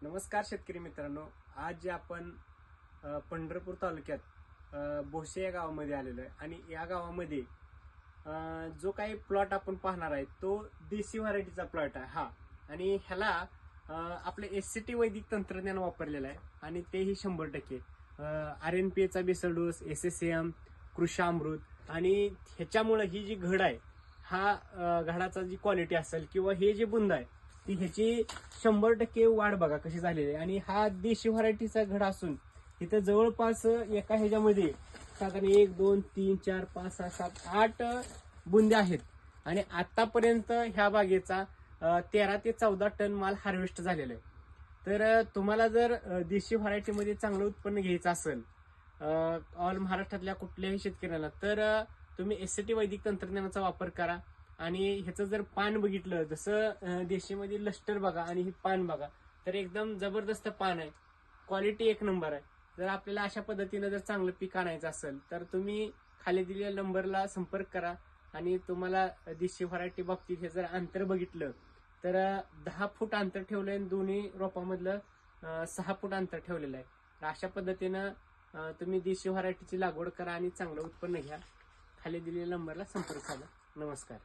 नमस्कार शेतकरी मित्रांनो, आज जे आपण पंढरपूर तालुक्यात भोसे या गावामध्ये आलेलो आहे आणि या गावामध्ये जो काही प्लॉट आपण पाहणार आहे तो देशी व्हरायटीचा प्लॉट आहे हा. आणि ह्याला आपले SCT वैदिक तंत्रज्ञान वापरलेलं आहे आणि तेही 100%. RNPA बेसल डोस, SSM, कृषामृत आणि ह्याच्यामुळे ही जी घड आहे हा घडाचा जी क्वालिटी असेल किंवा हे जे बुंद आहे ती ह्याची 100% वाढ बघा कशी झालेली आहे. आणि हा देशी व्हरायटीचा घड असून इथं जवळपास एका ह्याच्यामध्ये साधारण 1, 2, 3, 4, 5, 6, 7, 8 बुंदे आहेत. आणि आतापर्यंत ह्या बागेचा 13 ते 14 टन माल हार्वेस्ट झालेला आहे. तर तुम्हाला जर देशी व्हरायटीमध्ये चांगलं उत्पन्न घ्यायचं असेल ऑल महाराष्ट्रातल्या कुठल्याही शेतकऱ्याला तर तुम्ही SCT वैदिक तंत्रज्ञानाचा वापर करा. आणि ह्याचं जर पान बघितलं जसं देशीमध्ये लष्टर बघा आणि हे पान बघा तर एकदम जबरदस्त पान आहे, क्वालिटी एक नंबर आहे. जर आपल्याला अशा पद्धतीनं जर चांगलं पीक आणायचं असेल तर तुम्ही खाली दिलेल्या नंबरला संपर्क करा. आणि तुम्हाला देशी व्हरायटी बाबतीत हे जर अंतर बघितलं तर 10 फूट अंतर ठेवलंय आणि दोन्ही रोपामधलं 6 फूट अंतर ठेवलेलं आहे. तर अशा पद्धतीनं तुम्ही देशी व्हरायटीची लागवड करा आणि चांगलं उत्पन्न घ्या. खाली दिलेल्या नंबरला संपर्क साधा. नमस्कार.